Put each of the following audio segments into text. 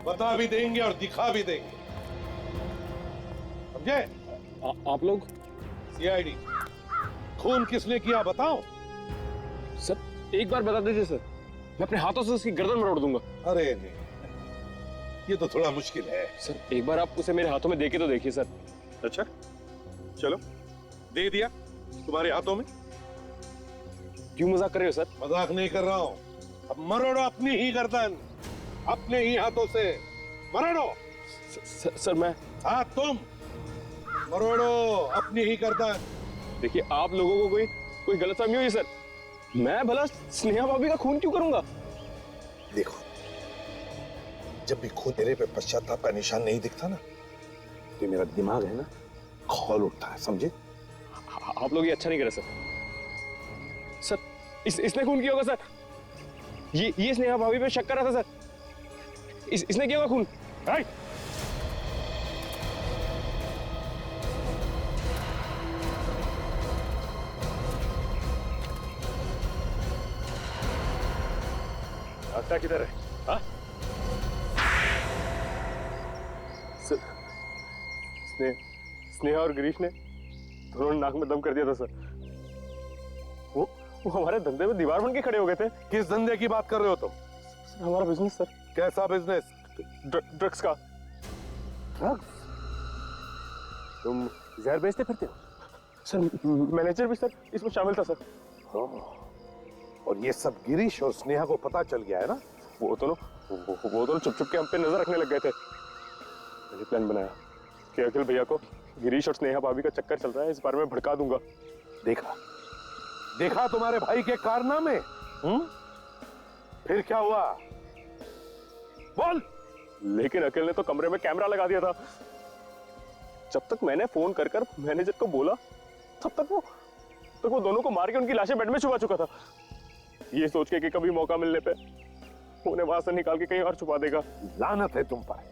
बता भी देंगे और दिखा भी देंगे, समझे? आप लोग? सीआईडी। खून किसने किया बताओ? सर एक बार बता दीजिए सर, मैं अपने हाथों से उसकी गर्दन मरोड़ दूंगा। अरे नहीं, ये तो थोड़ा मुश्किल है। सर एक बार आप उसे मेरे हाथों में देके तो देखिए सर। अच्छा चलो, दे दिया तुम्हारे हाथों में। क्यों मजाक कर रहे हो सर? मजाक नहीं कर रहा हूं। अब मरोड़ो अपनी ही गर्दन, अपने ही हाथों से मरोड़ो। सर मैं। हाँ तुम मरोड़ो अपनी ही गर्दन। देखिए आप लोगों को कोई गलतफहमी हुई सर। मैं भला स्नेहा भाभी का खून क्यों करूंगा? देखो, जब भी खून तेरे पे पश्चाताप का निशान नहीं दिखता ना, तो मेरा दिमाग है ना खौल उठता है, समझे? आप लोग ये अच्छा नहीं करे सर। सर इसने खून किया होगा सर। ये स्नेहा भाभी पे शक कर रहा था सर। इसने किया होगा खून। रास्ता किधर है? हाँ? स्नेहा और गिरीश ने दोनों नाक में दम कर दिया था सर। वो हमारे धंधे में दीवार बन के खड़े हो गए थे। किस धंधे की बात कर रहे हो तुम? सर हमारा बिजनेस सर। कैसा बिजनेस? ड्रग्स का। ड्रग्स? तुम जहर बेचते फिरते हो? सर मैनेजर भी सर इसमें शामिल था सर। और ये सब गिरीश और स्नेहा को पता चल गया है ना? वो दोनों चुप चुप के हम पे नजर रखने लग गए थे। मैंने प्लान बनाया कि अखिल भैया को गिरीश और स्नेहा भाभी का चक्कर चल रहा है, इस बारे में भड़का दूंगा। देखा तुम्हारे भाई के कारनामे? फिर क्या हुआ? बोल। लेकिन अखिल ने तो कमरे में कैमरा लगा दिया था। जब तक मैंने फोन कर मैनेजर को बोला, तब तक वो दोनों को मार के उनकी लाशें बेड में छुपा चुका था, ये सोच के कि कभी मौका मिलने पे उन्हें वहां से निकाल के कहीं और छुपा देगा। लानत है तुम पर।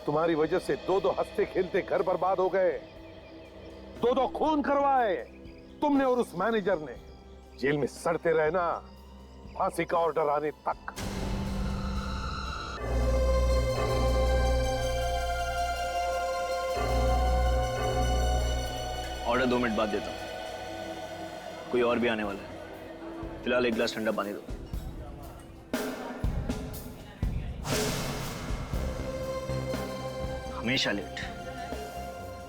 तुम्हारी वजह से दो हंसते खेलते घर बर्बाद हो गए, दो खून करवाए तुमने और उस मैनेजर ने। जेल में सड़ते रहना फांसी का ऑर्डर आने तक। ऑर्डर 2 मिनट बाद देता हूं, कोई और भी आने वाला है। फिलहाल एक गिलास ठंडा पानी दो। हमेशा लेट,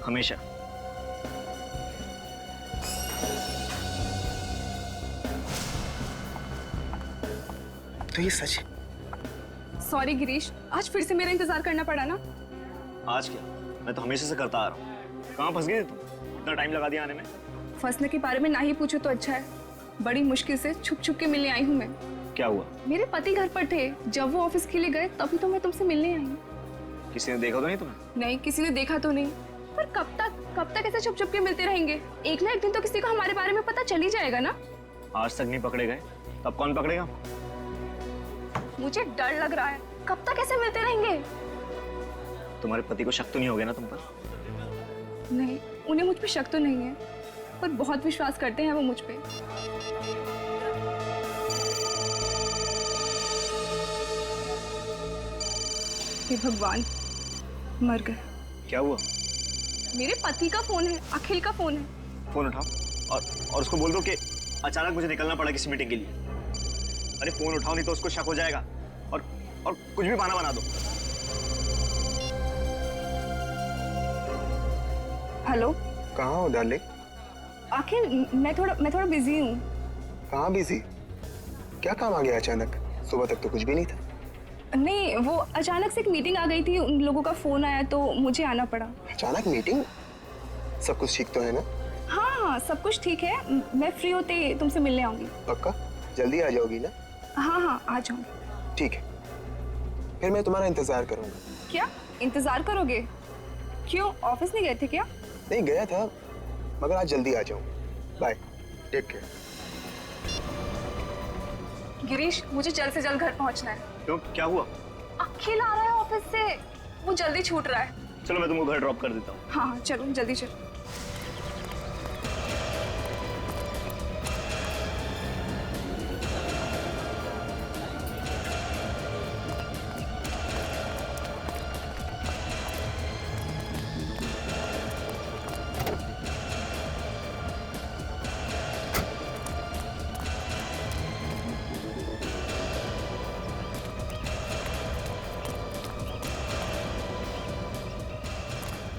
हमेशा। तो ये सच है? सॉरी गिरीश, आज फिर से मेरा इंतजार करना पड़ा ना। आज क्या, मैं तो हमेशा से करता आ रहा हूँ। कहाँ फंस गए तुम? इतना टाइम लगा दिया आने में। फंसने के बारे में ना ही पूछो तो अच्छा है। बड़ी मुश्किल से छुप छुप के मिलने आई हूँ मैं। क्या हुआ? मेरे पति घर पर थे, जब वो ऑफिस के लिए गए तभी तो मैं तुमसे मिलने आई हूँ। किसी ने देखा तो नहीं तुम्हें? नहीं, किसी ने देखा तो नहीं। पर कब तक ऐसे छुप छुप के मिलते रहेंगे? एक ना एक दिन तो किसी को हमारे बारे में पता चल ही जाएगा ना। आज तक नहीं पकड़े गए, तब कौन पकड़ेगा? मुझे डर लग रहा है, कब तक ऐसे मिलते रहेंगे? तुम्हारे पति को शक तो नहीं हो गया ना तुम पर? नहीं, उन्हें मुझ पे शक तो नहीं है, पर बहुत विश्वास करते हैं वो मुझ पे। हे भगवान, मर गए। क्या हुआ? मेरे पति का फोन है, अखिल का फोन है। फोन उठाओ और उसको बोल दो कि अचानक मुझे निकलना पड़ा किसी मीटिंग के लिए। अरे फोन उठाओ, नहीं तो उसको शक हो जाएगा और कुछ भी बहाना बना दो। हेलो। कहाँ हो डार्लिंग? अखिल, मैं थोड़ा बिजी हूँ। कहाँ बिजी? क्या काम आ गया अचानक? सुबह तक तो कुछ भी नहीं था। नहीं, वो अचानक से एक मीटिंग आ गई थी, उन लोगों का फोन आया तो मुझे आना पड़ा। अचानक मीटिंग? सब कुछ ठीक तो है ना? हाँ, सब कुछ ठीक है। मैं फ्री होते तुमसे मिलने आऊंगी। पक्का? जल्दी आ जाओगी ना? हाँ, आ जाऊंगी। ठीक है, फिर मैं तुम्हारा इंतजार करूंगा। क्या इंतजार करोगे? क्यों, ऑफिस नहीं गए थे क्या? नहीं गया था, मगर आज जल्दी आ जाऊँ। Bye, take care. गिरीश, मुझे जल्द से जल्द घर पहुंचना है। क्यों, क्या हुआ? अखिल आ रहा है ऑफिस से, वो जल्दी छूट रहा है। चलो मैं तुमको घर ड्रॉप कर देता हूँ। हाँ, चलो जल्दी चलो।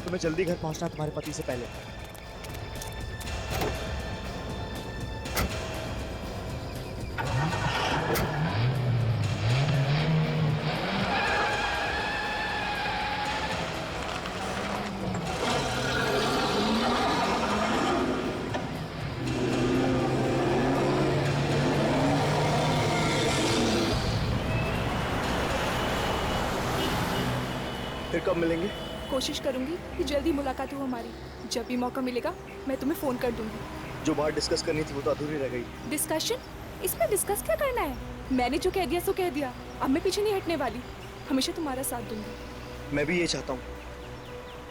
तुम्हें जल्दी घर पहुंचना तुम्हारे पति से पहले। फिर कब मिलेंगे? कोशिश करूंगी कि जल्दी मुलाकात हो हमारी। जब भी मौका मिलेगा मैं तुम्हें फोन कर दूंगी। जो बात डिस्कस करनी थी वो तो अधूरी रह गई। डिस्कशन? इसमें डिस्कस क्या करना है? मैंने जो कह दिया सो कह दिया। अब मैं पीछे नहीं हटने वाली, हमेशा तुम्हारा साथ दूंगी। मैं भी ये चाहता हूँ।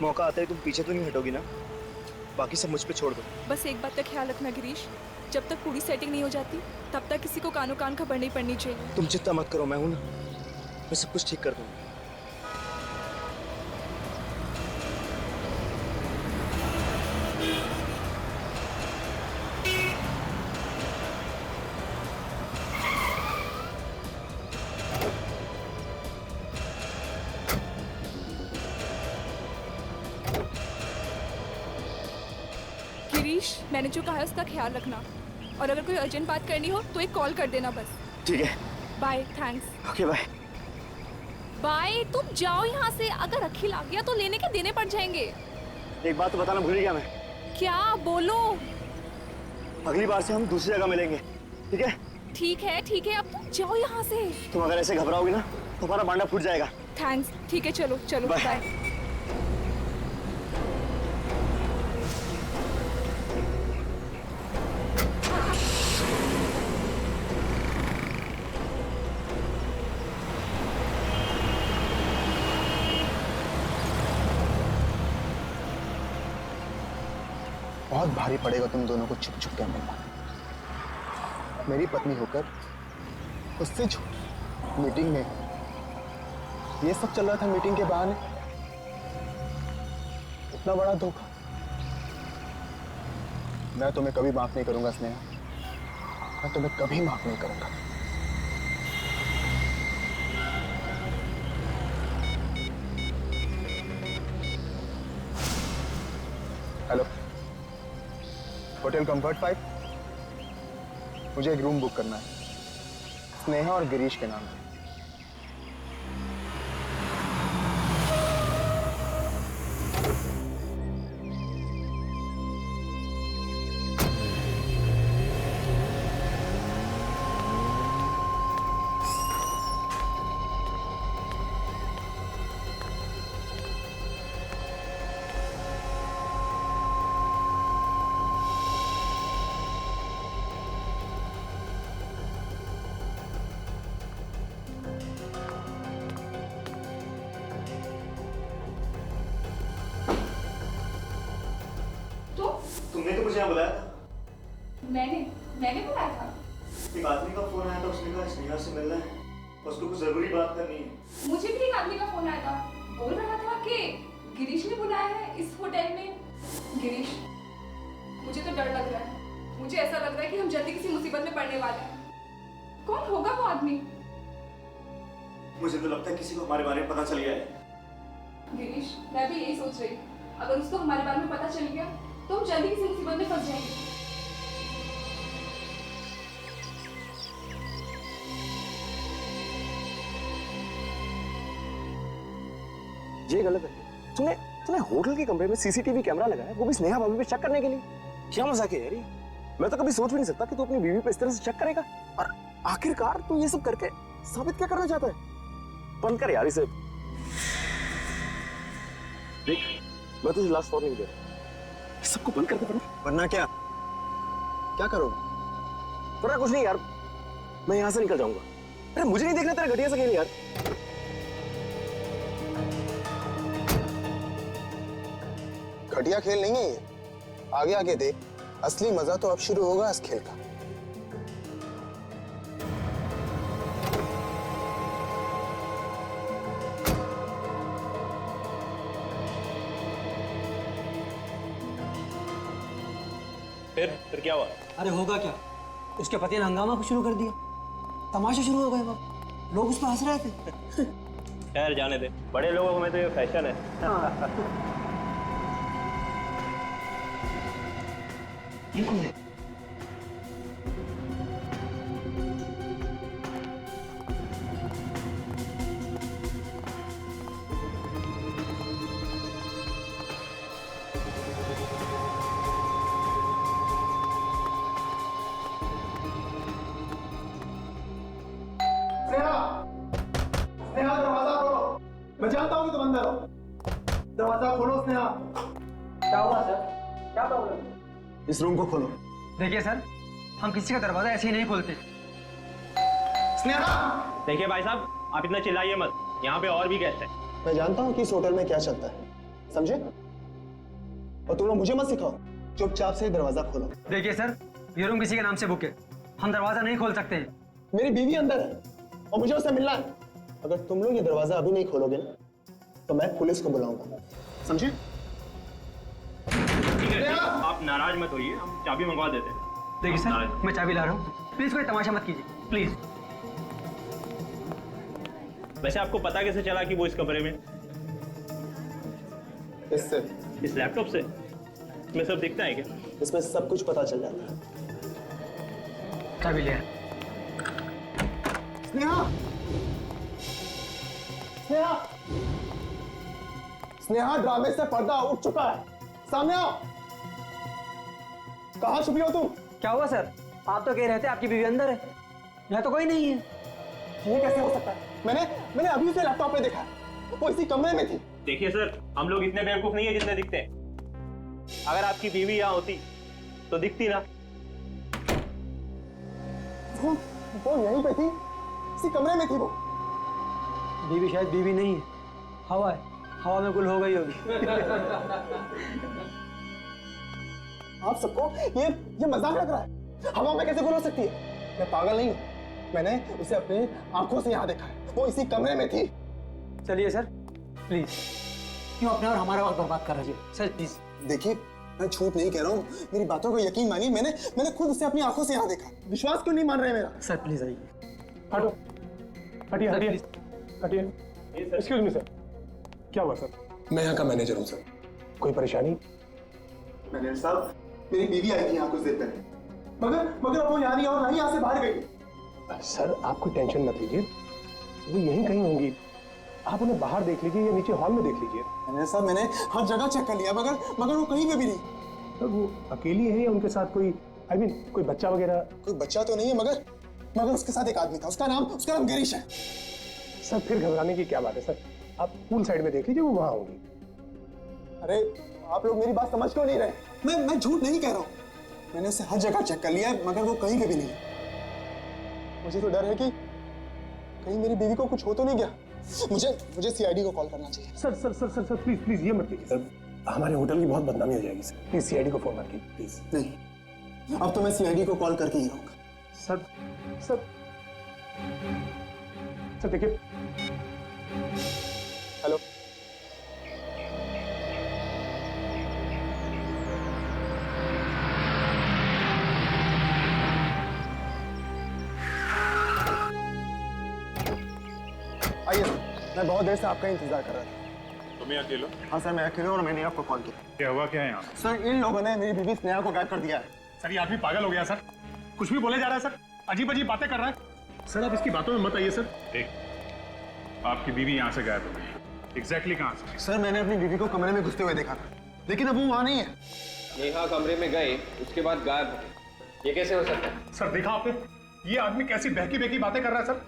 मौका आता है तुम पीछे तो नहीं हटोगी ना? बाकी सब मुझ पे छोड़ दो। बस एक बात का ख्याल रखना गिरीश, जब तक पूरी सेटिंग नहीं हो जाती तब तक किसी को कानो कान खबर नहीं पड़नी चाहिए। तुम चिंता मत करो, मैं हूं ना, मैं सब कुछ ठीक कर दूंगा। गिरीश, मैंने जो कहा है उसका ख्याल रखना, और अगर कोई अर्जेंट बात करनी हो तो एक कॉल कर देना बस। ठीक है। Bye. Thanks. Okay bye. Bye. तुम जाओ यहाँ से, अगर अखिल आ गया तो लेने के देने पड़ जाएंगे। एक बात तो बताना भूल गया मैं। क्या? बोलो। अगली बार से हम दूसरी जगह मिलेंगे, ठीक है? ठीक है, अब तुम जाओ यहाँ से। तुम अगर ऐसे घबराओगी ना तो हमारा बांडा फूट जाएगा। थैंक्स। ठीक है, चलो चलो बाय। बाय। बहुत भारी पड़ेगा तुम दोनों को छुप छुप के मिलना। मेरी पत्नी होकर उससे झूठ। मीटिंग में ये सब चल रहा था, मीटिंग के बहाने इतना बड़ा धोखा। मैं तुम्हें कभी माफ नहीं करूंगा स्नेहा, मैं तुम्हें कभी माफ नहीं करूंगा। Hello, hotel comfort 5। मुझे एक रूम बुक करना है, स्नेहा और गिरीश के नाम पे। तुमने तो मुझे यहाँ बुलाया था। मैंने बुलाया था। एक आदमी का फोन आया था, उसने कहा स्नेहा से मिलना है, उसको कुछ जरूरी बात करनी है। मुझे भी एक आदमी का फोन आया था, बोल रहा था कि गिरीश ने बुलाया है इस होटल में। गिरीश, मुझे तो डर लग रहा है। मुझे ऐसा लग रहा है कि हम जल्दी किसी मुसीबत में पड़ने वाले हैं। कौन होगा वो आदमी? मुझे तो लगता है किसी को हमारे बारे में पता चल गया है। गिरीश, मैं भी यही सोच रही, अगर उसको हमारे बारे में पता चल गया तो हम जल्दी किसी मुसीबत में फंस जाएंगे। ये गलत है। तूने तूने होटल के कमरे में सीसीटीवी कैमरा लगाया, वो भी स्नेहा भाभी पे शक करने के लिए। क्या मजाक है यार ये? मैं तो कभी सोच भी नहीं सकता कि तू अपनी बीवी पे इस तरह से शक करेगा। और आखिरकार तू ये सब करके साबित क्या करना चाहता है? बंद कर यार इसे। देख, मैं तुझे लास्ट वार्निंग दे रहा हूं, सबको बंद करके पड़ा। वरना क्या करोगे? वरना कुछ नहीं यार, मैं यहाँ से निकल जाऊंगा। अरे मुझे नहीं देखना तेरा घटिया सा खेल यार। घटिया खेल नहीं है ये, आगे आगे देख, असली मजा तो अब शुरू होगा इस खेल का। फिर क्या हुआ? अरे होगा क्या, उसके पति ने हंगामा शुरू कर दिया, तमाशा शुरू हो गए। बाप, लोग उस पर हंस रहे थे। खैर जाने दे, बड़े लोगों में तो ये फैशन है। ये कौन है? स्नेहा, स्नेहा दरवाजा खोलो। मैं जानता हूँ कि तुम अंदर हो। दरवाजा खोलो स्नेहा। क्या हुआ सर? क्या प्रॉब्लम? इस रूम को खोलो। देखिए सर, हम किसी का दरवाजा ऐसे ही नहीं खोलते। स्नेहा, देखिए भाई साहब, आप इतना चिल्लाइए मत, यहाँ पे और भी गेस्ट हैं। मैं जानता हूँ कि इस होटल में क्या चलता है, समझे? और तुम लोग मुझे मत सिखाओ, चुपचाप से दरवाजा खोलो। देखिए सर, ये रूम किसी के नाम से बुक है, हम दरवाजा नहीं खोल सकते हैं। मेरी बीवी अंदर है और मुझे उससे मिलना है। अगर तुम लोग ये दरवाजा अभी नहीं खोलोगे ना, तो मैं पुलिस को बुलाऊंगा, समझे? ठीक है, आप नाराज मत होइए, हम चाबी मंगवा देते हैं। देखिए सर, मैं चाबी ला रहा हूँ, प्लीज कोई तमाशा मत कीजिए, प्लीज। वैसे आपको पता कैसे चला कि वो इस कमरे में? इससे, इस लैपटॉप से? इसमें सब दिखता है क्या? इसमें सब कुछ पता चल जाता है। चाबी लिया। स्नेहा, स्नेहा, स्नेहा, ड्रामे से पर्दा उठ चुका है, सामने आओ। कहाँ छुपी हो तुम? क्या हुआ सर? आप तो कह रहे थे आपकी बीवी अंदर है, यहाँ तो कोई नहीं है। ये कैसे हो सकता है? मैंने अभी उसे लैपटॉप पे देखा, वो इसी कमरे में थी। देखिए सर, हम लोग इतने बेवकूफ नहीं है जितने दिखते हैं। अगर आपकी बीवी यहाँ होती तो दिखती ना। वो यहीं पे थी, इसी कमरे में थी वो। बीवी शायद बीवी नहीं है, हवा है, हवा में गुल हो गई होगी। आप सबको ये मजाक लग रहा है? हवा में कैसे गुल हो सकती है? मैं पागल नहीं हूँ, मैंने उसे अपनी आंखों से यहाँ देखा है, वो इसी कमरे में थी। चलिए सर, प्लीज, क्यों अपना और हमारा वक्त बर्बाद कर रहे हैं सर, प्लीज। देखिए, मैं झूठ नहीं कह रहा हूँ, मेरी बातों को यकीन मानिए, मैंने खुद उसे अपनी आंखों से यहाँ देखा। विश्वास क्यों नहीं मान रहे मेरा? सर प्लीज आइए। हटो, हटिए, सर, हटिए, प्लीज। हटिए। एक्सक्यूज मी सर, क्या हुआ सर? मैं यहाँ का मैनेजर हूँ सर, कोई परेशानी? मैनेजर साहब, मेरी बीवी आई थी यहाँ कुछ देर पहले, मगर अब वो यहाँ नहीं और ना ही यहाँ से बाहर गई। सर आप कोई टेंशन मत लीजिए, वो यहीं कहीं होंगी, आप उन्हें बाहर देख लीजिए या नीचे हॉल में देख लीजिए। मैनेजर साहब, मैंने हर जगह चेक कर लिया, मगर वो कहीं पे भी नहीं। सर वो अकेली है या उनके साथ कोई, I mean, कोई बच्चा वगैरह? कोई बच्चा तो नहीं है, मगर उसके साथ एक आदमी था, उसका नाम गिरीश है। सर फिर घबराने की क्या बात है सर, आप पूल साइड में देख लीजिए, वो वहां होंगी। अरे आप लोग मेरी बात समझ क्यों नहीं रहे? मैं झूठ नहीं कह रहा हूँ, मैंने उसे हर जगह चेक कर लिया है, मगर वो कहीं पे भी नहीं। मुझे तो डर है कि कहीं मेरी बीवी को कुछ हो तो नहीं गया। मुझे सीआईडी को कॉल करना चाहिए। Sir sir sir sir sir please ये मत कीजिए सर, हमारे होटल की बहुत बदनामी हो जाएगी सर, प्लीज सीआईडी को फोन मत कीजिए प्लीज। नहीं, अब तो मैं सीआईडी को कॉल करके ही रहूंगा। सर सर सर देखिए, हेलो, आइए, मैं बहुत देर से आपका इंतजार कर रहा था। तुम ही अकेले? हाँ सर, मैं अकेले हूँ और मैंने आपको कॉल किया। क्या हुआ, क्या है यहाँ? सर, इन लोगों ने मेरी बीवी स्नेहा को गायब कर दिया है। सर ये आदमी पागल हो गया सर, कुछ भी बोले जा रहा है सर, अजीब अजीब बातें कर रहा है सर, आप इसकी बातों में मत आइए सर। आपकी बीवी यहाँ से गायब हो गई, एग्जैक्टली कहाँ से? सर, मैंने अपनी बीवी को कमरे में घुसते हुए देखा था, लेकिन अब वो वहाँ नहीं है। नेहा कमरे में गए, उसके बाद गायब हो गए, ये कैसे हो सकता है? सर देखा आपने, ये आदमी कैसी बहकी बहकी बातें कर रहा है सर,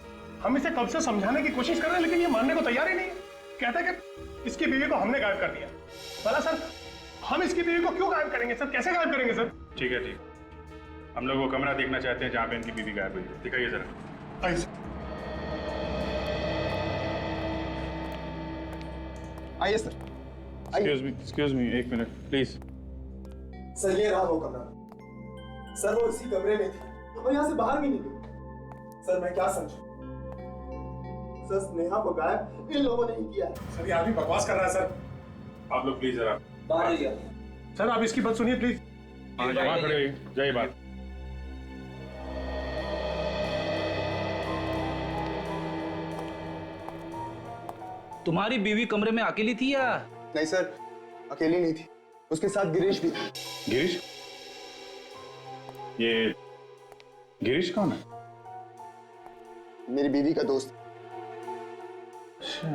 हम इसे कब से समझाने की कोशिश कर रहे हैं लेकिन ये मानने को तैयार ही नहीं है। कहता है कि इसकी बीवी को हमने गायब कर दिया। भला सर, हम इसकी बीवी को क्यों गायब करेंगे सर, कैसे गायब करेंगे सर? ठीक है, हम लोग वो कमरा देखना चाहते हैं जहाँ पे इनकी बीवी गायब हुई है, दिखाइए जरा। आइए सर, एक्सक्यूज मी, एक मिनट प्लीज। सर ये रहा वो कमरा। सर वो इसी कमरे में थी और यहाँ से बाहर भी नहीं गई। सर मैं क्या समझूं? सर स्नेहा को गायब इन लोगों ने ही किया। सर ये आदमी बकवास कर रहा है सर। आप लोग प्लीज जरा बाहर जाइए। सर आप इसकी बात सुनिए प्लीज। वहाँ खड़े होइए, जाइए बात। तुम्हारी बीवी कमरे में अकेली थी या? नहीं सर, अकेली नहीं थी, उसके साथ गिरीश भी था। गिरीश? ये गिरीश कौन है? मेरी बीवी का दोस्त। अच्छा।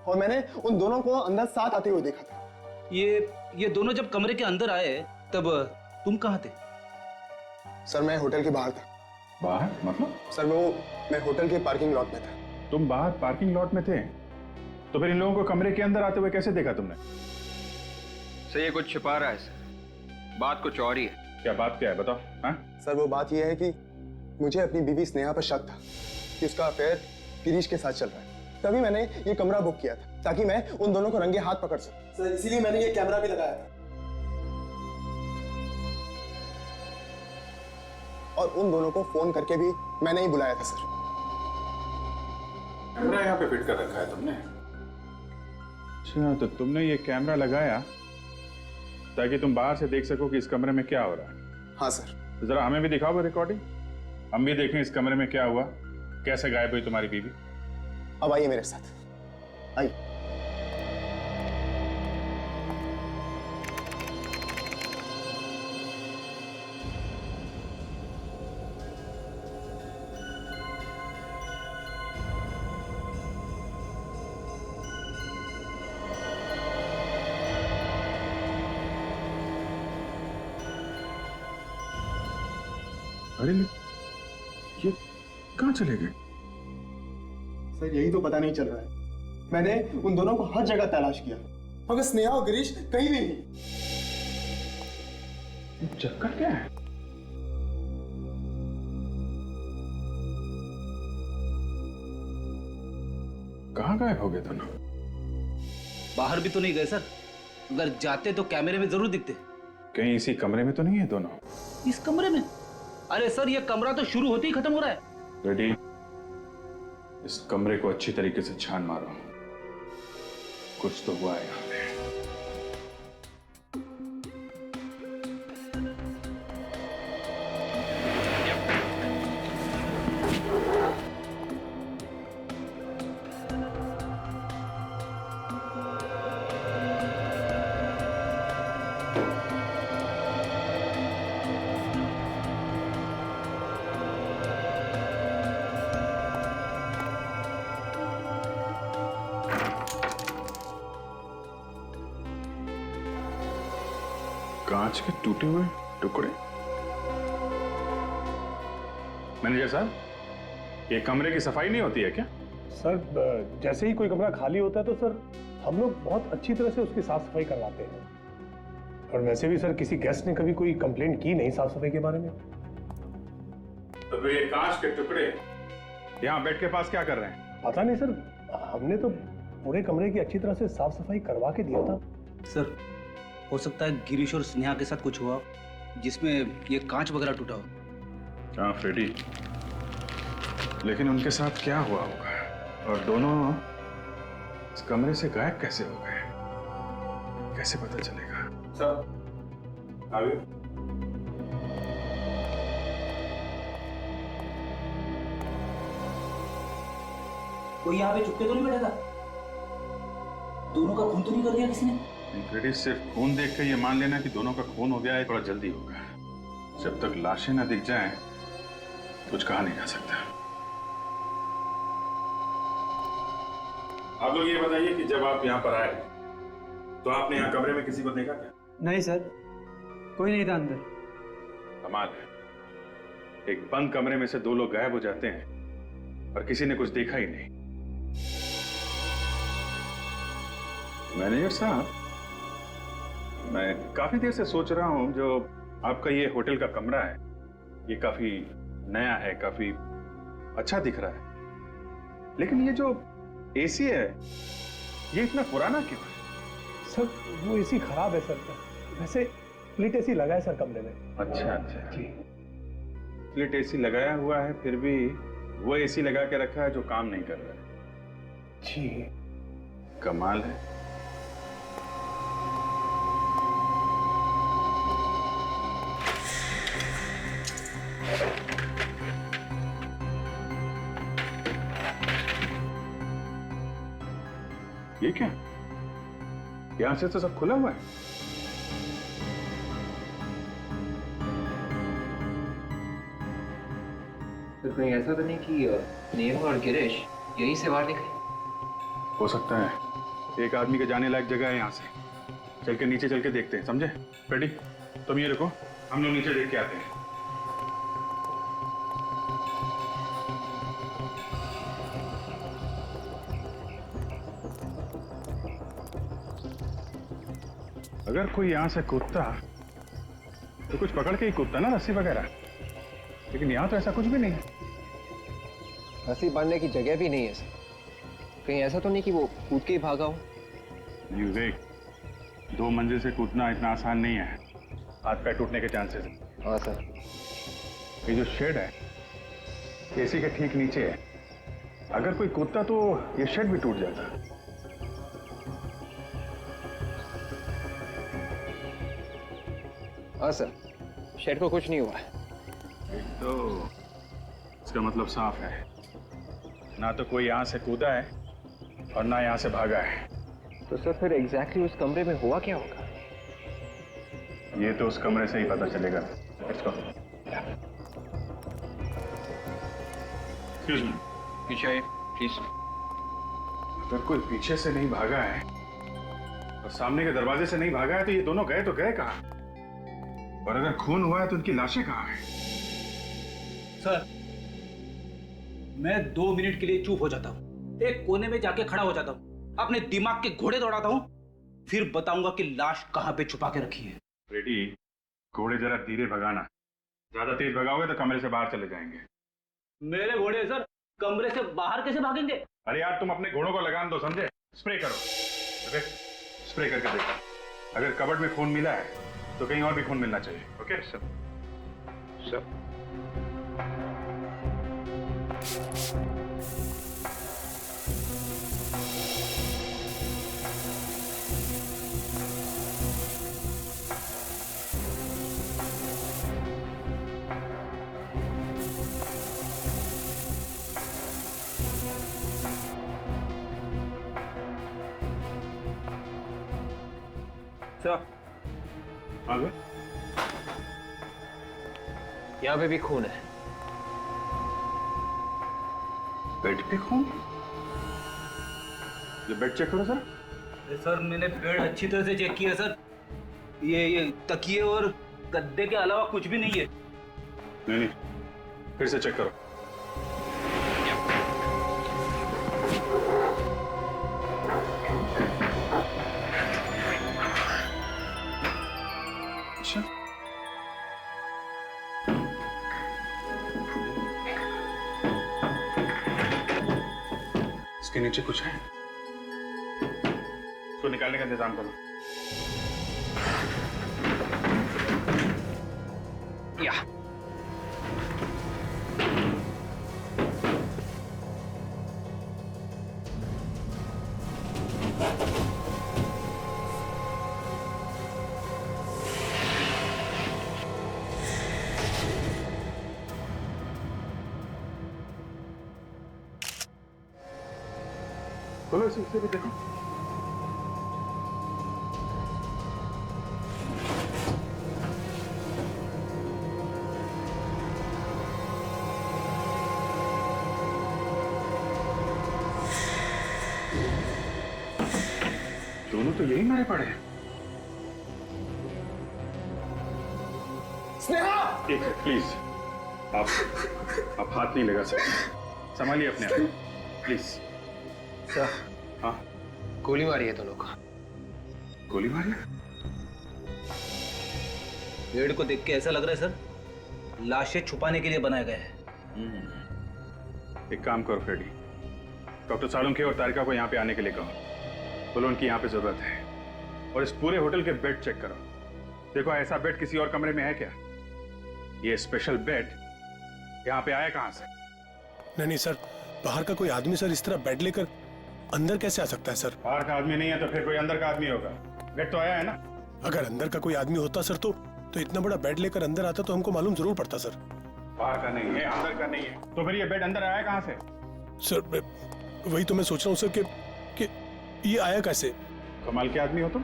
और मैंने उन दोनों को अंदर साथ आते हुए देखा था। ये दोनों जब कमरे के अंदर आए तब तुम कहाँ थे? सर मैं होटल के बाहर था। बाहर मतलब? सर मैं होटल के पार्किंग लॉट में था। तुम बाहर पार्किंग लॉट में थे, तो फिर इन लोगों को कमरे के अंदर आते हुए कैसे देखा तुमने? सर ये कुछ छिपा रहा है सर, बात कुछ और ही है। क्या बात क्या है, बताओ। हाँ? सर वो बात यह है कि मुझे अपनी बीवी स्नेहा पर शक था कि उसका अफेयर गिरीश के साथ चल रहा है। तभी मैंने ये कमरा बुक किया था ताकि मैं उन दोनों को रंगे हाथ पकड़ सकूं। सर इसीलिए मैंने ये कैमरा भी लगाया था और उन दोनों को फोन करके भी मैंने ही बुलाया था सर। कैमरा यहाँ पे फिट कर रखा है तुमने? अच्छा, तो तुमने ये कैमरा लगाया ताकि तुम बाहर से देख सको कि इस कमरे में क्या हो रहा है? हाँ सर। तो जरा हमें भी दिखाओ वो रिकॉर्डिंग, हम भी देखें इस कमरे में क्या हुआ, कैसे गायब हुई तुम्हारी बीवी। अब आइए मेरे साथ, आइए। अरे ये कहाँ चले गए? सर यही तो पता नहीं चल रहा है। मैंने उन दोनों को हर जगह तलाश किया मगर स्नेहा और गिरीश कहीं भी नहीं। चक्कर क्या है? कहाँ गायब हो गए दोनों? बाहर भी तो नहीं गए सर, अगर जाते तो कैमरे में जरूर दिखते। कहीं इसी कमरे में तो नहीं है दोनों? इस कमरे में? अरे सर ये कमरा तो शुरू होते ही खत्म हो रहा है। रेडी, इस कमरे को अच्छी तरीके से छान मारो, कुछ तो हुआ है यहाँ पे। कांच के टूटे हुए टुकड़े। मैनेजर साहब, ये कमरे की सफाई नहीं होती है क्या? सर जैसे ही कोई कमरा खाली होता है तो सर हम लोग बहुत अच्छी तरह से उसकी साफ सफाई करवाते हैं। और वैसे भी सर किसी गेस्ट ने कभी कोई कंप्लेंट की नहीं साफ सफाई के बारे में। तो फिर ये कांच के टुकड़े यहाँ बेड के पास क्या कर रहे हैं? पता नहीं सर, हमने तो पूरे कमरे की अच्छी तरह से साफ सफाई करवा के दिया था। सर हो सकता है गिरीश और स्नेहा के साथ कुछ हुआ जिसमें ये कांच वगैरह टूटा हो। हाँ फ्रेडी, लेकिन उनके साथ क्या हुआ होगा और दोनों इस कमरे से गायब कैसे हो गए, कैसे पता चलेगा? सर आगे। कोई यहाँ पे चुपके तो नहीं बैठा था? दोनों का खून तो नहीं कर दिया किसी ने? फ्रेडी, सिर्फ खून देख के ये मान लेना कि दोनों का खून हो गया है थोड़ा जल्दी होगा। जब तक लाशें ना दिख जाएं, कुछ कहा नहीं जा सकता। आप लोग ये बताइए कि जब आप यहाँ पर आए तो आपने यहाँ कमरे में किसी को देखा क्या? नहीं सर, कोई नहीं था अंदर। कमाल है, एक बंद कमरे में से दो लोग गायब हो जाते हैं और किसी ने कुछ देखा ही नहीं। मैनेजर साहब, मैं काफी देर से सोच रहा हूं, जो आपका ये होटल का कमरा है ये काफी नया है, काफी अच्छा दिख रहा है, लेकिन ये जो एसी है ये इतना पुराना क्यों है? सर वो एसी खराब है सर, वैसे स्प्लिट एसी लगा है सर कमरे में। अच्छा अच्छा जी। स्प्लिट एसी लगाया हुआ है, फिर भी वो एसी लगा के रखा है जो काम नहीं कर रहा है। जी कमाल है। ये क्या, यहां से तो सब खुला हुआ है। कहीं ऐसा तो नहीं कि नेहा और गिरीश यहीं से बाहर निकले? हो सकता है। एक आदमी के जाने लायक जगह है यहाँ से। चल के नीचे चल के देखते हैं, समझे? फ्रेडी तुम ये रुको, हम लोग नीचे देख के आते हैं। अगर कोई यहाँ से कूदता तो कुछ पकड़ के ही कूदता ना, रस्सी वगैरह, लेकिन यहाँ तो ऐसा कुछ भी नहीं है। रस्सी बांधने की जगह भी नहीं है सर। कहीं ऐसा तो नहीं कि वो कूद के ही भागा हो? यू देख, 2 मंजिल से कूदना इतना आसान नहीं है, हाथ पैर टूटने के चांसेस हैं। हाँ सर। ये जो शेड है एसी के ठीक नीचे है, अगर कोई कूदता तो ये शेड भी टूट जाता। हाँ सर, शेड को कुछ नहीं हुआ है। तो इसका मतलब साफ है, ना तो कोई यहाँ से कूदा है और ना यहाँ से भागा है। तो सर फिर एग्जैक्टली उस कमरे में हुआ क्या होगा? ये तो उस कमरे से ही पता चलेगा। Let's go. Excuse me. पीछे आइए प्लीज। अगर कोई पीछे से नहीं भागा है और सामने के दरवाजे से नहीं भागा है तो ये दोनों गए तो गए कहाँ? और अगर खून हुआ है तो उनकी लाशें कहाँ हैं? सर मैं 2 मिनट के लिए चुप हो जाता हूँ, एक कोने में जाके खड़ा हो जाता हूँ, अपने दिमाग के घोड़े दौड़ाता हूँ, फिर बताऊंगा कि लाश कहाँ पे छुपा के रखी है। रेडी, घोड़े जरा धीरे भगाना, ज्यादा तेज भगाओगे तो कमरे से बाहर चले जाएंगे। मेरे घोड़े सर कमरे से बाहर कैसे भागेंगे? अरे यार तुम अपने घोड़ों को लगान दो, समझे? स्प्रे करो, स्प्रे करके देखो, अगर कबर्ड में खून मिला है तो कहीं और भी खून मिलना चाहिए। Okay sir? सर आ गए? यहाँ पे भी खून है। बेड पे खून? ये बेड चेक करो सर। सर मैंने बेड अच्छी तरह से चेक किया सर, ये तकिए और गद्दे के अलावा कुछ भी नहीं है। नहीं, फिर से चेक करो। अच्छा, इसके नीचे कुछ है, इसको निकालने का इंतजाम करो। या खोलो इसे भी देखो। दोनों तो यही मरे पड़े हैं। स्नेहा! एक प्लीज, आप हाथ नहीं लगा सकते, संभालिए अपने आप, प्लीज। सर, हाँ, गोली मारी है दोनों को। गोली मारी? बेड को देख के ऐसा लग रहा है सर लाशें छुपाने के लिए बनाए गए हैं। एक काम करो फ्रेडी, डॉक्टर सालुंखे और तारिका को यहाँ पे आने के लिए कहो, बोलो उनकी यहाँ पे जरूरत है। और इस पूरे होटल के बेड चेक करो, देखो ऐसा बेड किसी और कमरे में है क्या? ये स्पेशल बेड यहाँ पे आया कहाँ से? नहीं सर, बाहर का कोई आदमी सर इस तरह बेड लेकर अंदर कैसे आ सकता है सर? बाहर का आदमी नहीं है तो फिर कोई अंदर का आदमी होगा। बेड तो आया है ना? अगर अंदर का कोई आदमी होता सर तो इतना बड़ा बेड लेकर अंदर आता तो हमको मालूम जरूर पड़ता सर। बाहर का नहीं है, अंदर का नहीं है, तो फिर ये बेड अंदर आया कहाँ से? सर वही तो मैं सोच रहा हूँ सर कि ये आया कैसे? कमाल के आदमी हो तुम,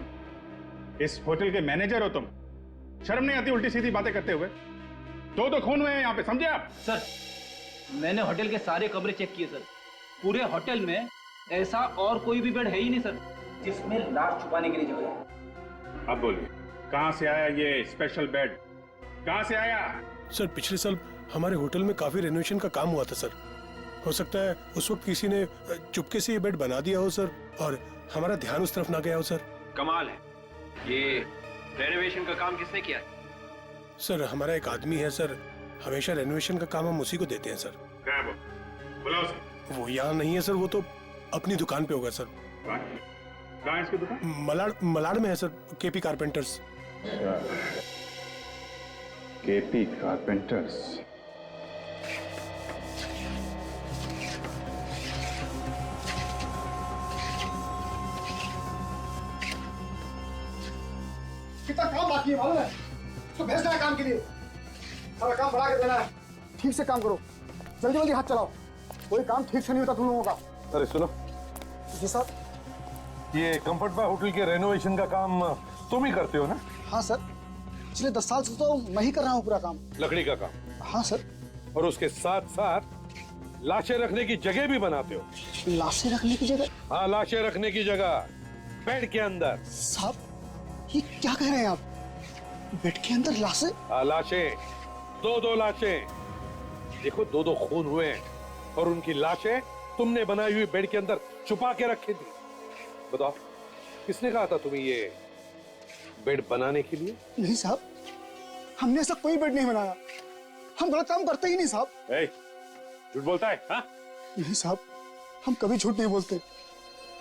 इस होटल के मैनेजर हो तुम, शर्म नहीं आती उल्टी सीधी बातें करते हुए? दो खून हुए हैं यहाँ पे, समझे आप? सर मैंने होटल के सारे कमरे चेक किए सर। पूरे होटल में ऐसा और कोई भी बेड है ही नहीं सर जिसमें लाश छुपाने के लिए जगह है। अब बोलिए, कहाँ से आया ये स्पेशल बेड? कहाँ से आया? सर पिछले साल हमारे होटल में काफी रेनोवेशन का काम हुआ था सर। हो सकता है उस वक्त किसी ने चुपके से ये बेड बना दिया हो सर, और हमारा ध्यान उस तरफ ना गया हो सर। कमाल है, ये रेनोवेशन का काम किसने किया है? सर हमारा एक आदमी है सर, हमेशा रेनोवेशन का काम हम उसी को देते हैं सर। क्या है वो? बुलाओ उसे। वो यहाँ नहीं है सर, वो तो अपनी दुकान पे होगा सर। कहाँ है इसकी दुकान? मलाड में है sir, KP carpenters. KP carpenters. कितना काम बाकी है मालूम है? तो भेजना है काम के लिए, सारा काम बढ़ा के देना है। ठीक से काम करो, जल्दी जल्दी हाथ चलाओ, कोई काम ठीक से नहीं होता तुम लोगों का। अरे सुनो जी साहब। ये कंफर्ट बार होटल के रेनोवेशन का काम तुम ही करते हो ना? हाँ सर, पिछले 10 साल से तो मैं ही कर रहा हूँ पूरा काम। लकड़ी का काम? हाँ सर। और उसके साथ साथ लाशें रखने की जगह भी बनाते हो? लाशें रखने की जगह? हाँ, लाशें रखने की जगह बेड के अंदर। साहब ये क्या कह रहे हैं आप? बेड के अंदर लाशें? हाँ, लाशें, 2 लाशें। देखो 2 खून हुए हैं और उनकी लाशें तुमने बनाई हुई बेड के अंदर छुपा के रखी थी। बताओ किसने कहा था तुम्हें ये बेड बनाने के लिए? नहीं साहब, हमने ऐसा कोई बेड नहीं बनाया, हम गलत काम करते ही नहीं साहब। झूठ बोलता है? हाँ? नहीं साहब, हम कभी झूठ नहीं बोलते।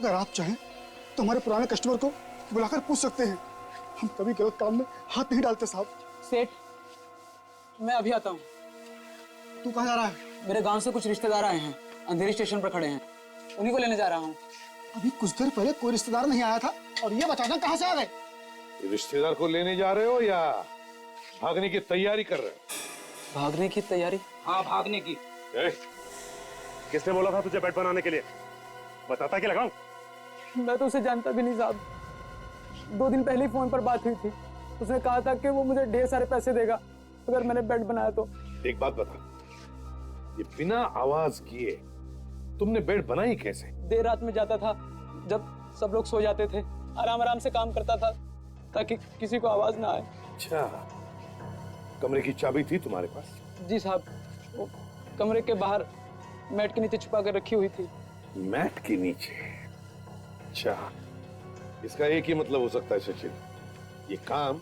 अगर आप चाहें तो हमारे पुराने कस्टमर को बुलाकर पूछ सकते हैं, हम कभी गलत काम में हाथ नहीं डालते साहब। सेठ, मैं अभी आता हूँ। तू कहाँ जा रहा है? मेरे गांव से कुछ रिश्तेदार आए हैं, अंधेरी स्टेशन पर खड़े हैं, उन्हीं को लेने जा रहा हूँ। अभी कुछ देर पहले कोई रिश्तेदार नहीं आया था और ये अचानक कहाँ से आ गए? रिश्तेदार को लेने जा रहे हो या भागने की तैयारी कर रहे हो? भागने की तैयारी? हाँ, भागने की। किसने बोला था तुझे बेड बनाने के लिए? बताता कि लगाऊं? मैं तो उसे जानता भी नहीं साहब, 2 दिन पहले ही फोन पर बात हुई थी। उसने कहा था कि वो मुझे ढेर सारे पैसे देगा अगर मैंने बेड बनाया तो। एक बात बता, ये बिना आवाज किए तुमने बेड बनाई कैसे? देर रात में जाता था, जब सब लोग सो जाते थे, आराम आराम से काम करता था ताकि किसी को आवाज ना आए। अच्छा, कमरे की चाबी थी तुम्हारे पास? जी साहब, वो कमरे के बाहर मैट के नीचे छुपा कर रखी हुई थी। मैट के नीचे? अच्छा, इसका एक ही मतलब हो सकता है सचिन, ये काम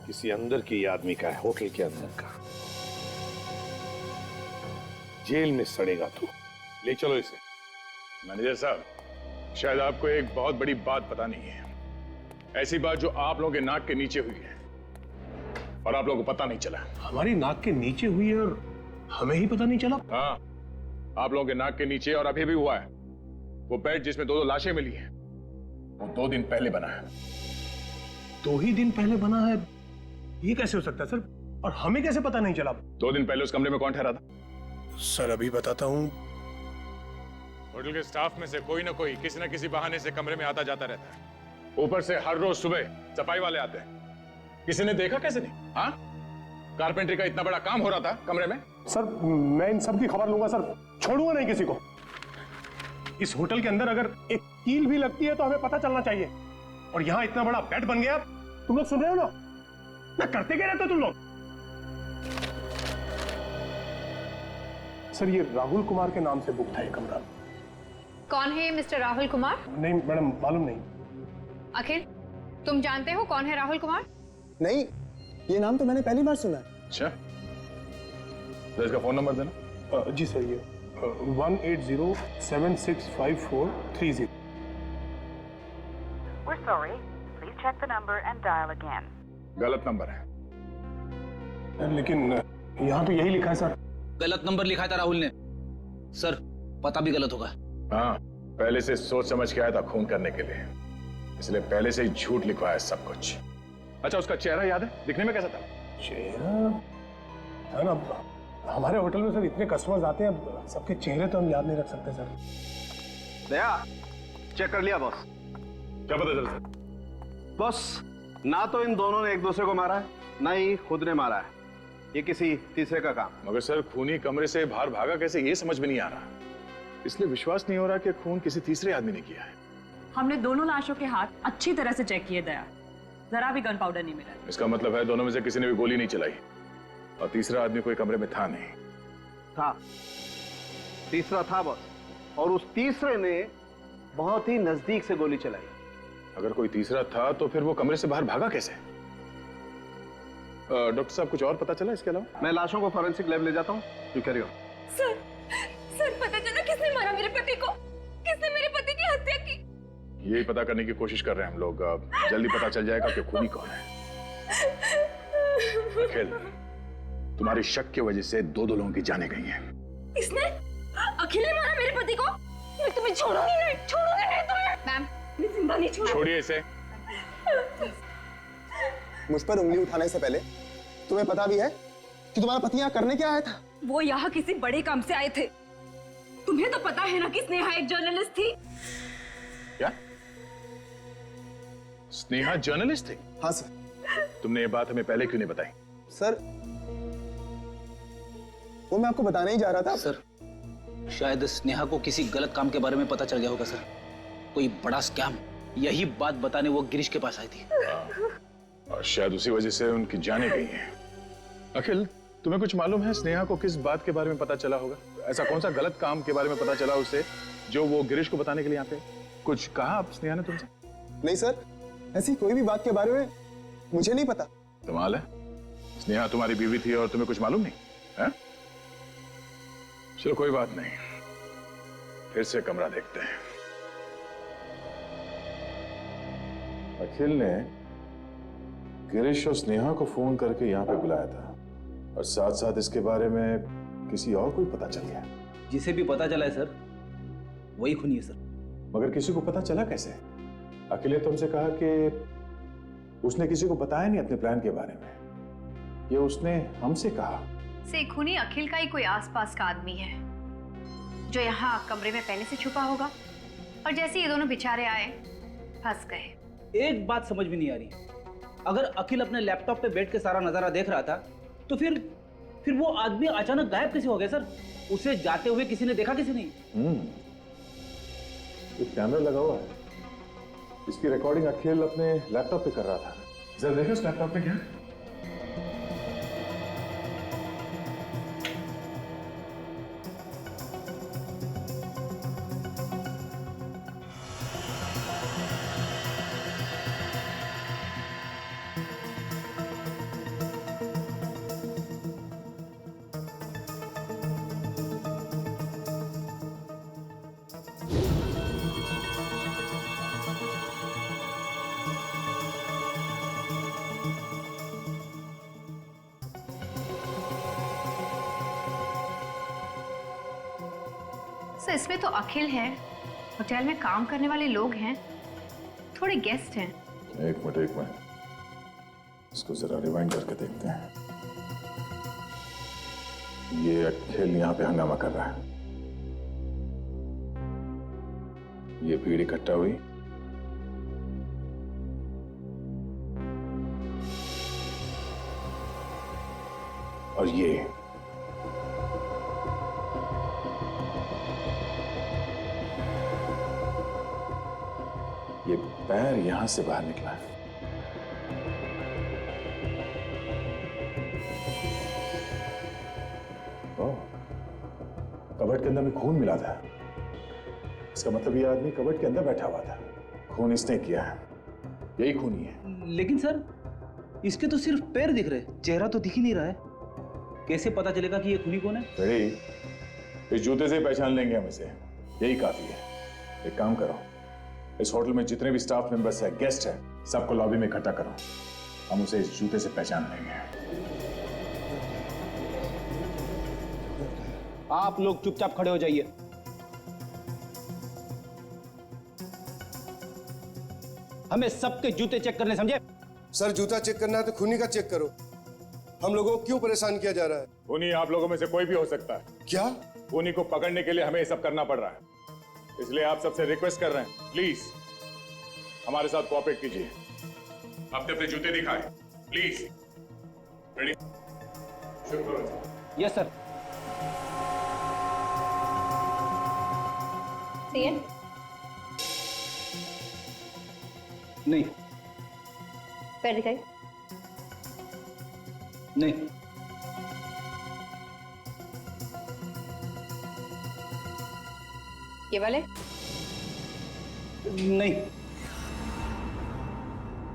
किसी अंदर के आदमी का है, होटल के अंदर का। जेल में सड़ेगा तू, ले चलो इसे। मैनेजर साहब, शायद आपको एक बहुत बड़ी बात पता नहीं है। ऐसी बात जो आप लोगों के नाक के नीचे हुई है और आप लोगों को पता नहीं चला। हमारी नाक के नीचे हुई है और हमें ही पता नहीं चला? हाँ, आप लोगों के नाक के नीचे और अभी भी हुआ है। वो बेड जिसमें 2 लाशें मिली हैं, वो 2 दिन पहले बना है। 2 ही दिन पहले बना है? ये कैसे हो सकता है सर, और हमें कैसे पता नहीं चला? 2 दिन पहले उस कमरे में कौन ठहरा था? सर अभी बताता हूँ। होटल के स्टाफ में से कोई ना कोई किसी न किसी बहाने से कमरे में आता जाता रहता है। ऊपर से हर रोज सुबह सफाई वाले आते हैं। किसी ने देखा कैसे नहीं? हाँ, कारपेंटरी का इतना बड़ा काम हो रहा था कमरे में। सर मैं इन सब की खबर लूंगा सर, छोड़ूंगा नहीं किसी को। इस होटल के अंदर अगर एक कील भी लगती है तो हमें पता चलना चाहिए। और यहाँ इतना बड़ा बेड बन गया, तुम लोग सुन रहे हो ना? ना करते क्या रहते हो तुम लोग? सर ये राहुल कुमार के नाम से बुक था ये कमरा। कौन है ये मिस्टर राहुल कुमार? नहीं मैडम, मालूम नहीं। अखिल, तुम जानते हो कौन है राहुल कुमार? नहीं, ये नाम तो मैंने पहली बार सुना है। अच्छा, तो इसका फोन नंबर देना। जी सर, ये 180765430। We're sorry. Please check the number and dial again. गलत नंबर है। लेकिन यहाँ तो यही लिखा है सर। गलत नंबर लिखा था राहुल ने। सर पता भी गलत होगा। हाँ, पहले से सोच समझ के आया था खून करने के लिए, इसलिए पहले से ही झूठ लिखवाया सब कुछ। अच्छा, उसका चेहरा याद है? दिखने में कैसा था? चेहरा है ना, हमारे होटल में सर इतने कस्टमर्स आते हैं, सबके चेहरे तो हम याद नहीं रख सकते सर। दया, चेक कर लिया बॉस? क्या पता चला सर? बॉस, ना तो इन दोनों ने एक दूसरे को मारा है, ना ही खुद ने मारा है। ये किसी तीसरे का काम। मगर सर खूनी कमरे से बाहर भागा कैसे, ये समझ में नहीं आ रहा। इसलिए विश्वास नहीं हो रहा कि खून किसी तीसरे आदमी ने किया है। हमने दोनों लाशों के हाथ अच्छी तरह से चेक किए दया, जरा भी गन पाउडर नहीं मिला। इसका मतलब है दोनों में से किसी ने भी गोली नहीं चलाई और तीसरा आदमी कोई कमरे में था नहीं। था, तीसरा था बॉस, और उस तीसरे ने बहुत ही नजदीक से गोली चलाई। अगर कोई तीसरा था तो फिर वो कमरे से बाहर भागा कैसे? डॉक्टर साहब कुछ और पता चला इसके अलावा? मैं लाशों को फॉरेंसिक लैब ले जाता हूँ, यू कैरी ऑन। सर पता चला किसने मारा मेरे पति को? किसने मेरे पति की हत्या की? यही पता करने की कोशिश कर रहे हैं हम लोग। जल्दी पता चल जाएगा कि खूनी कौन है। अखिल, तुम्हारी शक की वजह से दो लोगों की जानें गई हैं। किसने? अखिल ने मारा मेरे पति को? मैं तुम्हें छोड़ूंगी नहीं तुम्हें। मैम, मैं जिंदा नहीं छोड़ूंगी। छोड़िए इसे। मुझ पर उंगली उठाने से पहले तुम्हें पता भी है कि तुम्हारा पति यहाँ करने क्या आया था? वो यहाँ किसी बड़े काम से आए थे। तुम्हें तो पता है ना कि स्नेहा एक जर्नलिस्ट थी। क्या? स्नेहा जर्नलिस्ट थी? हाँ सर। तुमने ये बात हमें पहले क्यों नहीं बताई? सर वो मैं आपको बताने ही जा रहा था। सर शायद स्नेहा को किसी गलत काम के बारे में पता चल गया होगा सर, कोई बड़ा स्कैम। यही बात बताने वो गिरीश के पास आई थी। और शायद उसी वजह से उनकी जाने गई हैं। अखिल, तुम्हें कुछ मालूम है स्नेहा को किस बात के बारे में पता चला होगा? ऐसा कौन सा गलत काम के बारे में पता चला उसे जो वो गिरीश को बताने के लिए यहाँ पे? कुछ कहा आप स्नेहा ने तुमसे? नहीं सर, ऐसी कोई भी बात के बारे में मुझे नहीं पता। कमाल है, स्नेहा तुम्हारी बीवी थी और तुम्हें कुछ मालूम नहीं है? चलो कोई बात नहीं, फिर से कमरा देखते हैं। अखिल ने गिरीश और स्नेहा को फोन करके यहाँ पे बुलाया था और साथ साथ इसके बारे में किसी और को भी पता चल गया। जिसे भी पता चला है सर, वही खूनी है सर। मगर किसी को पता चला कैसे? अखिल ने तुमसे कहा कि उसने किसी को बताया नहीं अपने प्लान के बारे में, ये उसने हमसे कहा। से खूनी अखिल का ही कोई आसपास का आदमी है जो यहाँ कमरे में पहले से छुपा होगा, और जैसे ये दोनों बेचारे आए फंस गए। एक बात समझ में नहीं आ रही, अगर अखिल अपने लैपटॉप पे बैठ के सारा नजारा देख रहा था तो फिर वो आदमी अचानक गायब कैसे हो गया सर? उसे जाते हुए किसी ने देखा, किसी नहीं? एक कैमरा लगा हुआ है, इसकी रिकॉर्डिंग अखिल अपने लैपटॉप पे कर रहा था। जरा देखो उस लैपटॉप पे क्या है? सर इसमें तो अखिल है, होटल में काम करने वाले लोग हैं, थोड़े गेस्ट हैं। एक मिनट, इसको जरा रिवाइंड करके देखते हैं। ये अखिल यहाँ पे हंगामा कर रहा है, ये भीड़ इकट्ठा हुई, और ये पैर यहां से बाहर निकला है। कबर्ड के अंदर में खून मिला था, इसका मतलब ये आदमी कबर्ड के अंदर बैठा हुआ था, खून इसने किया है, यही खूनी है। लेकिन सर इसके तो सिर्फ पैर दिख रहे, चेहरा तो दिख ही नहीं रहा है, कैसे पता चलेगा कि ये खूनी कौन है? इस जूते से पहचान लेंगे हम इसे, यही काफी है। एक काम करो, इस होटल में जितने भी स्टाफ मेंबर्स हैं, गेस्ट हैं, सबको लॉबी में इकट्ठा करो, हम उसे इस जूते से पहचान लेंगे। आप लोग चुपचाप खड़े हो जाइए। हमें सबके जूते चेक करने, समझे? सर जूता चेक करना है तो खूनी का चेक करो, हम लोगों को क्यों परेशान किया जा रहा है? खूनी आप लोगों में से कोई भी हो सकता है। क्या? खूनी को पकड़ने के लिए हमें ये सब करना पड़ रहा है, इसलिए आप सबसे रिक्वेस्ट कर रहे हैं, प्लीज हमारे साथ कोऑपरेट कीजिए। अपने अपने जूते दिखाएं, प्लीज। रेडी? Yes sir. नहीं। पैर दिखाई। नहीं। ये वाले? नहीं।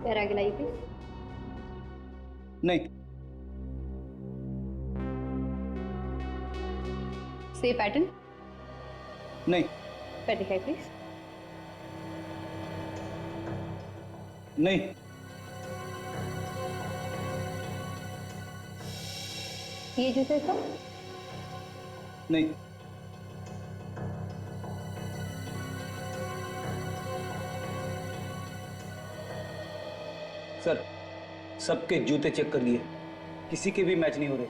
पैर आगे लाइए प्लीज। नहीं। Same pattern? नहीं। पैर दिखाई प्लीज। नहीं। ये जूते का? नहीं। सर, सबके जूते चेक कर लिए, किसी के भी मैच नहीं हो रहे।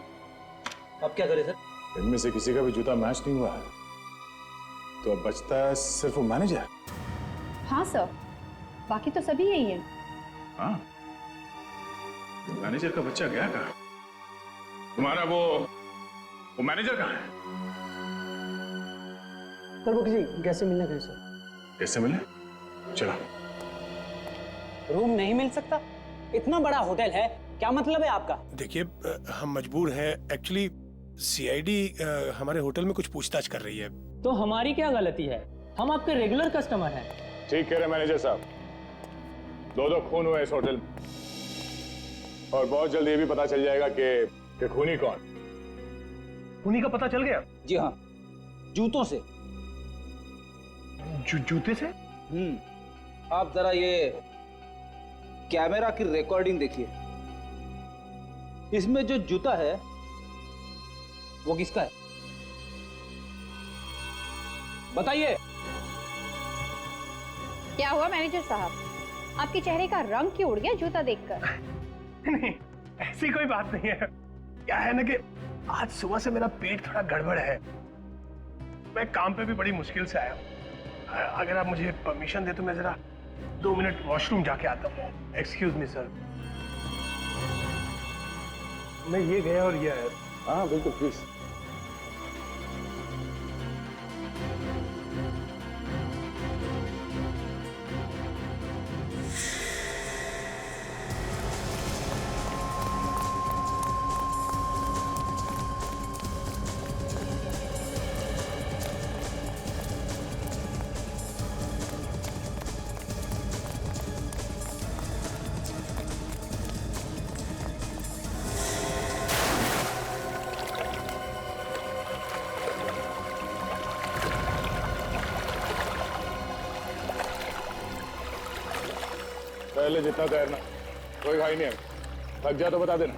अब क्या करें सर? इनमें से किसी का भी जूता मैच नहीं हुआ है, तो अब बचता है सिर्फ वो मैनेजर। हाँ सर, बाकी तो सभी यही है। हाँ, तो मैनेजर का बच्चा गया कहाँ? तुम्हारा वो मैनेजर कहाँ है? सर वो किसी गैस से मिलना कहीं सर। कैसे मिले? चलो। रूम नहीं मिल सकता? इतना बड़ा होटल है, क्या मतलब है आपका? देखिए, हम मजबूर हैं। एक्चुअली सीआईडी हमारे होटल में कुछ पूछताछ कर रही है। तो हमारी क्या गलती है? हम आपके रेगुलर कस्टमर हैं। ठीक कह रहे मैनेजर साहब, दो खून हुए इस होटल में, और बहुत जल्द ये भी पता चल जाएगा कि खूनी कौन। खूनी का पता चल गया? जी हाँ, जूतों से। जूते से? आप जरा ये कैमरा की रिकॉर्डिंग देखिए। इसमें जो जूता है वो किसका है? बताइए। क्या हुआ मैनेजर साहब, आपके चेहरे का रंग क्यों उड़ गया जूता देखकर? नहीं, ऐसी कोई बात नहीं है। क्या है ना कि आज सुबह से मेरा पेट थोड़ा गड़बड़ है। मैं काम पे भी बड़ी मुश्किल से आया हूँ। अगर आप मुझे परमिशन दे तो मैं जरा 2 मिनट वॉशरूम जाके आता हूँ। Excuse me sir. मैं ये गया और ये आया। हाँ बिल्कुल, प्लीज। पहले जितना तैरना, कोई घाई नहीं है। थक जा तो बता देना।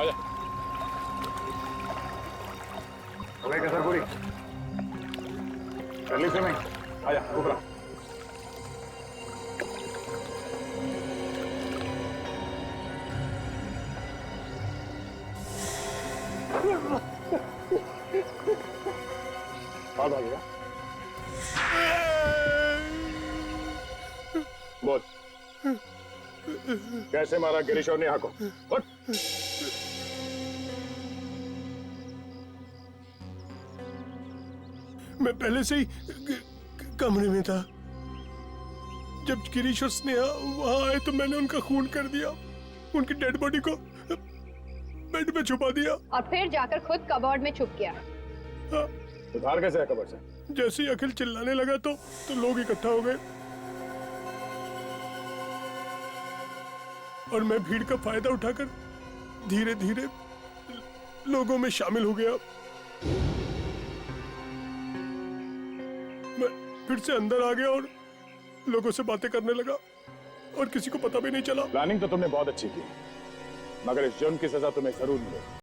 आजा। अरे कसर पूरी कर ली स्विमिंग? आजा ऊपर। बाहर भागेगा? बोल, कैसे मारा गिरीश और नेहा को? उठ। मैं पहले से ही कमरे में था। जब गिरीश और स्नेहा वहां आए तो मैंने उनका खून कर दिया, उनकी डेड बॉडी को बेड में छुपा दिया और फिर जाकर खुद कबर्ड में छुप गया। हाँ। उधार कैसे है कबर्ड से? जैसे ही अखिल चिल्लाने लगा तो लोग इकट्ठा हो गए और मैं भीड़ का फायदा उठाकर धीरे धीरे लोगों में शामिल हो गया। मैं फिर से अंदर आ गया और लोगों से बातें करने लगा और किसी को पता भी नहीं चला। प्लानिंग तो तुमने बहुत अच्छी की, मगर इस जुर्म की सजा तुम्हें जरूर मिलेगी।